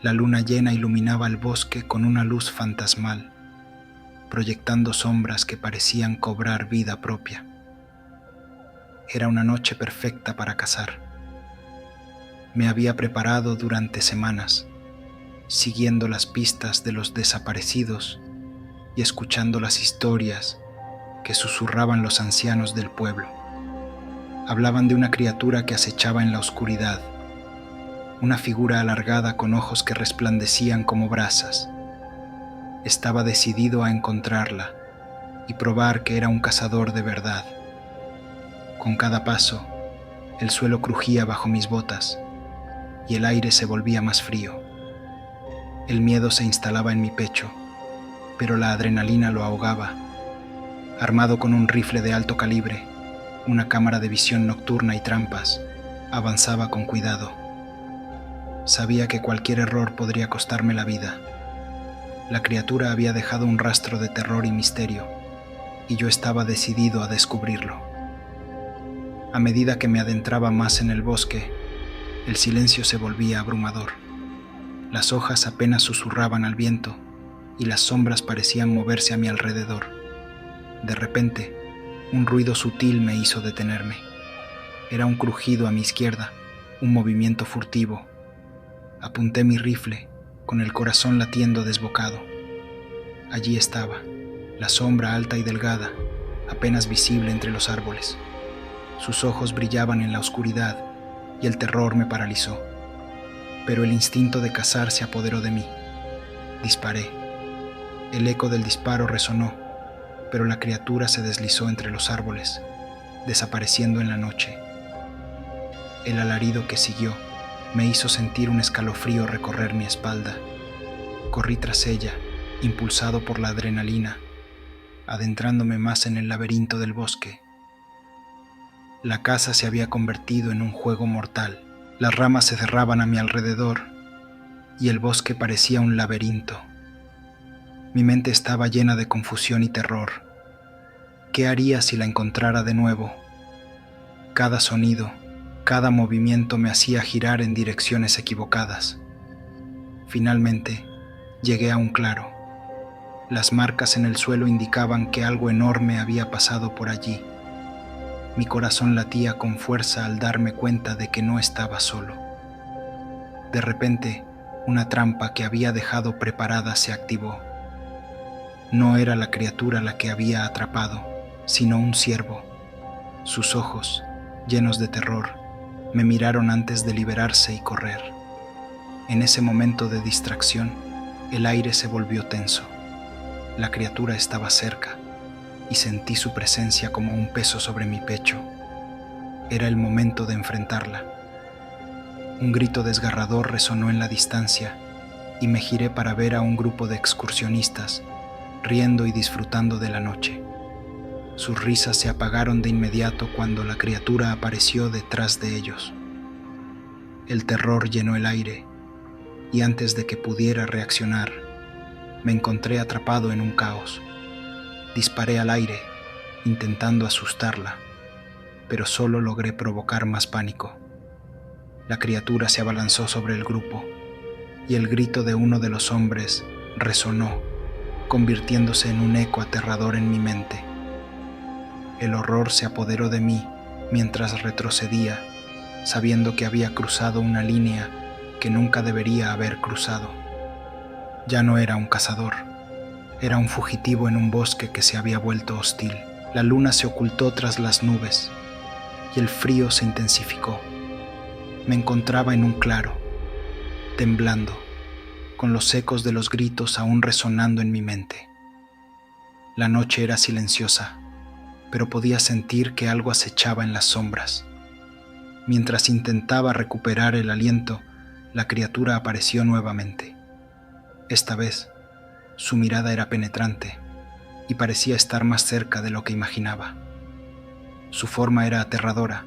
La luna llena iluminaba el bosque con una luz fantasmal, proyectando sombras que parecían cobrar vida propia. Era una noche perfecta para cazar. Me había preparado durante semanas, siguiendo las pistas de los desaparecidos y escuchando las historias que susurraban los ancianos del pueblo. Hablaban de una criatura que acechaba en la oscuridad, una figura alargada con ojos que resplandecían como brasas. Estaba decidido a encontrarla y probar que era un cazador de verdad. Con cada paso, el suelo crujía bajo mis botas y el aire se volvía más frío. El miedo se instalaba en mi pecho, pero la adrenalina lo ahogaba. Armado con un rifle de alto calibre, una cámara de visión nocturna y trampas, avanzaba con cuidado. Sabía que cualquier error podría costarme la vida. La criatura había dejado un rastro de terror y misterio, y yo estaba decidido a descubrirlo. A medida que me adentraba más en el bosque, el silencio se volvía abrumador. Las hojas apenas susurraban al viento, y las sombras parecían moverse a mi alrededor. De repente, un ruido sutil me hizo detenerme. Era un crujido a mi izquierda, un movimiento furtivo. Apunté mi rifle, con el corazón latiendo desbocado. Allí estaba, la sombra alta y delgada, apenas visible entre los árboles. Sus ojos brillaban en la oscuridad y el terror me paralizó. Pero el instinto de cazar se apoderó de mí. Disparé. El eco del disparo resonó, pero la criatura se deslizó entre los árboles, desapareciendo en la noche. El alarido que siguió me hizo sentir un escalofrío recorrer mi espalda. Corrí tras ella, impulsado por la adrenalina, adentrándome más en el laberinto del bosque. La caza se había convertido en un juego mortal. Las ramas se cerraban a mi alrededor y el bosque parecía un laberinto. Mi mente estaba llena de confusión y terror. ¿Qué haría si la encontrara de nuevo? Cada sonido, cada movimiento me hacía girar en direcciones equivocadas. Finalmente, llegué a un claro. Las marcas en el suelo indicaban que algo enorme había pasado por allí. Mi corazón latía con fuerza al darme cuenta de que no estaba solo. De repente, una trampa que había dejado preparada se activó. No era la criatura la que había atrapado, sino un ciervo. Sus ojos, llenos de terror, me miraron antes de liberarse y correr. En ese momento de distracción, el aire se volvió tenso. La criatura estaba cerca y sentí su presencia como un peso sobre mi pecho. Era el momento de enfrentarla. Un grito desgarrador resonó en la distancia y me giré para ver a un grupo de excursionistas riendo y disfrutando de la noche. Sus risas se apagaron de inmediato cuando la criatura apareció detrás de ellos. El terror llenó el aire y antes de que pudiera reaccionar, me encontré atrapado en un caos. Disparé al aire, intentando asustarla, pero solo logré provocar más pánico. La criatura se abalanzó sobre el grupo y el grito de uno de los hombres resonó, convirtiéndose en un eco aterrador en mi mente. El horror se apoderó de mí mientras retrocedía, sabiendo que había cruzado una línea que nunca debería haber cruzado. Ya no era un cazador, era un fugitivo en un bosque que se había vuelto hostil. La luna se ocultó tras las nubes y el frío se intensificó. Me encontraba en un claro, temblando, con los ecos de los gritos aún resonando en mi mente. La noche era silenciosa, pero podía sentir que algo acechaba en las sombras. Mientras intentaba recuperar el aliento, la criatura apareció nuevamente. Esta vez, su mirada era penetrante y parecía estar más cerca de lo que imaginaba. Su forma era aterradora,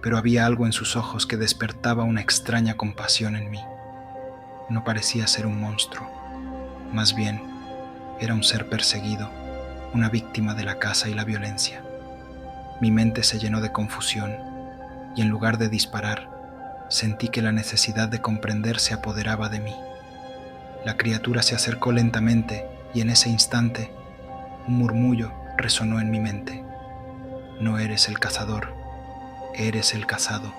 pero había algo en sus ojos que despertaba una extraña compasión en mí. No parecía ser un monstruo, más bien era un ser perseguido, una víctima de la caza y la violencia. Mi mente se llenó de confusión y en lugar de disparar, sentí que la necesidad de comprender se apoderaba de mí. La criatura se acercó lentamente y en ese instante un murmullo resonó en mi mente. No eres el cazador, eres el cazado.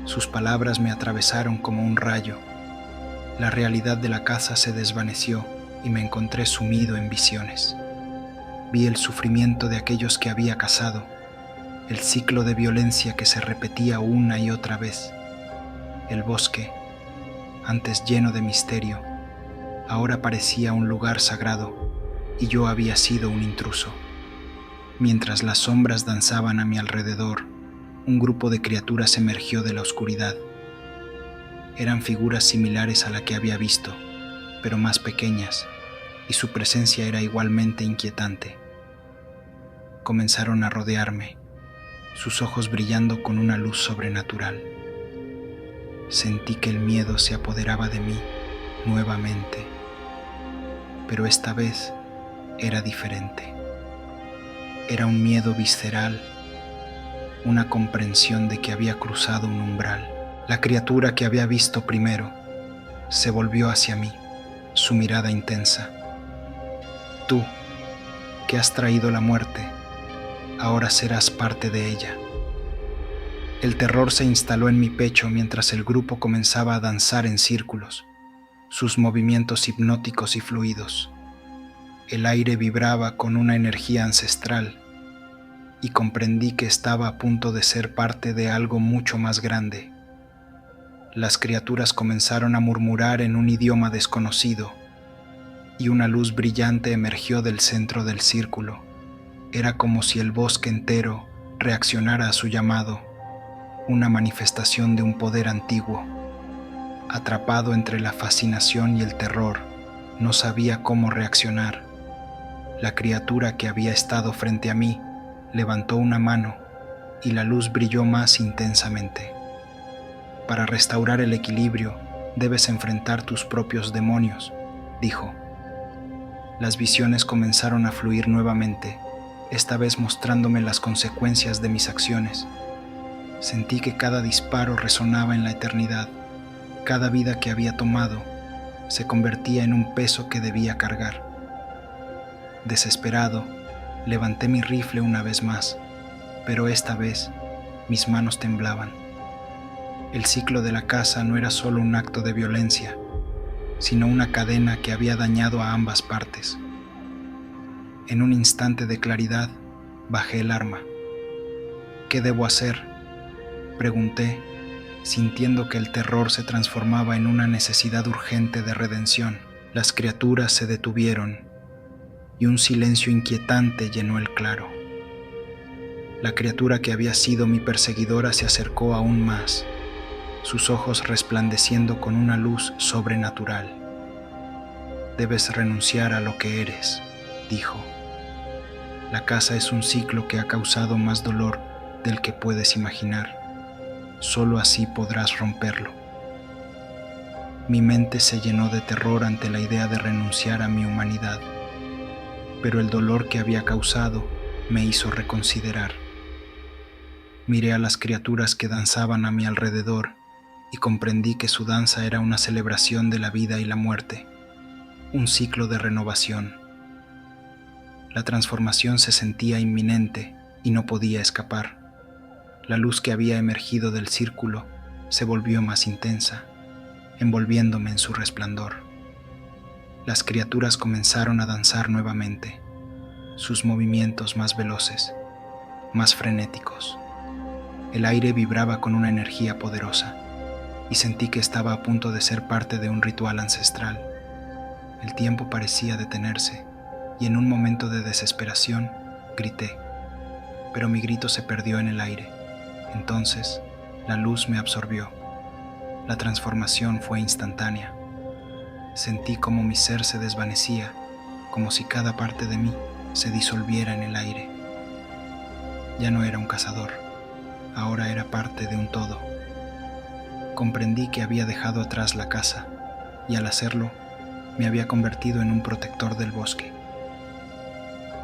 Sus palabras me atravesaron como un rayo. La realidad de la caza se desvaneció y me encontré sumido en visiones. Vi el sufrimiento de aquellos que había cazado, el ciclo de violencia que se repetía una y otra vez. El bosque, antes lleno de misterio, ahora parecía un lugar sagrado y yo había sido un intruso. Mientras las sombras danzaban a mi alrededor, un grupo de criaturas emergió de la oscuridad. Eran figuras similares a la que había visto, pero más pequeñas, y su presencia era igualmente inquietante. Comenzaron a rodearme, sus ojos brillando con una luz sobrenatural. Sentí que el miedo se apoderaba de mí nuevamente, pero esta vez era diferente. Era un miedo visceral, una comprensión de que había cruzado un umbral. La criatura que había visto primero se volvió hacia mí, su mirada intensa. Tú, que has traído la muerte, ahora serás parte de ella. El terror se instaló en mi pecho mientras el grupo comenzaba a danzar en círculos, sus movimientos hipnóticos y fluidos. El aire vibraba con una energía ancestral y comprendí que estaba a punto de ser parte de algo mucho más grande. Las criaturas comenzaron a murmurar en un idioma desconocido y una luz brillante emergió del centro del círculo. Era como si el bosque entero reaccionara a su llamado, una manifestación de un poder antiguo. Atrapado entre la fascinación y el terror, no sabía cómo reaccionar. La criatura que había estado frente a mí levantó una mano y la luz brilló más intensamente. Para restaurar el equilibrio, debes enfrentar tus propios demonios, dijo. Las visiones comenzaron a fluir nuevamente, esta vez mostrándome las consecuencias de mis acciones. Sentí que cada disparo resonaba en la eternidad. Cada vida que había tomado se convertía en un peso que debía cargar. Desesperado, levanté mi rifle una vez más, pero esta vez mis manos temblaban. El ciclo de la caza no era solo un acto de violencia, sino una cadena que había dañado a ambas partes. En un instante de claridad, bajé el arma. ¿Qué debo hacer?, pregunté, sintiendo que el terror se transformaba en una necesidad urgente de redención. Las criaturas se detuvieron y un silencio inquietante llenó el claro. La criatura que había sido mi perseguidora se acercó aún más, sus ojos resplandeciendo con una luz sobrenatural. Debes renunciar a lo que eres, dijo. La caza es un ciclo que ha causado más dolor del que puedes imaginar. Solo así podrás romperlo. Mi mente se llenó de terror ante la idea de renunciar a mi humanidad, pero el dolor que había causado me hizo reconsiderar. Miré a las criaturas que danzaban a mi alrededor y comprendí que su danza era una celebración de la vida y la muerte, un ciclo de renovación. La transformación se sentía inminente y no podía escapar. La luz que había emergido del círculo se volvió más intensa, envolviéndome en su resplandor. Las criaturas comenzaron a danzar nuevamente, sus movimientos más veloces, más frenéticos. El aire vibraba con una energía poderosa y sentí que estaba a punto de ser parte de un ritual ancestral. El tiempo parecía detenerse y en un momento de desesperación grité, pero mi grito se perdió en el aire. Entonces, la luz me absorbió. La transformación fue instantánea. Sentí como mi ser se desvanecía, como si cada parte de mí se disolviera en el aire. Ya no era un cazador, ahora era parte de un todo. Comprendí que había dejado atrás la caza, y al hacerlo, me había convertido en un protector del bosque.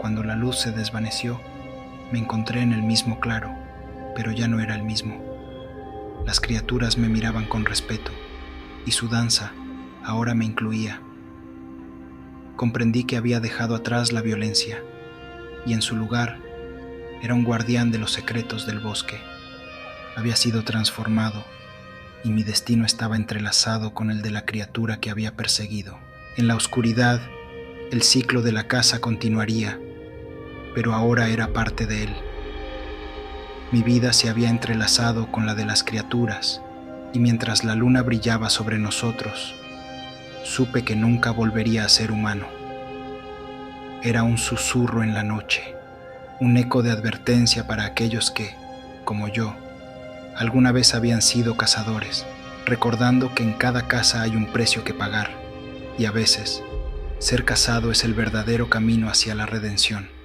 Cuando la luz se desvaneció, me encontré en el mismo claro, pero ya no era el mismo. Las criaturas me miraban con respeto, y su danza, ahora me incluía. Comprendí que había dejado atrás la violencia y en su lugar era un guardián de los secretos del bosque. Había sido transformado y mi destino estaba entrelazado con el de la criatura que había perseguido. En la oscuridad, el ciclo de la caza continuaría, pero ahora era parte de él. Mi vida se había entrelazado con la de las criaturas, y mientras la luna brillaba sobre nosotros, supe que nunca volvería a ser humano. Era un susurro en la noche, un eco de advertencia para aquellos que, como yo, alguna vez habían sido cazadores, recordando que en cada caza hay un precio que pagar, y a veces, ser cazado es el verdadero camino hacia la redención.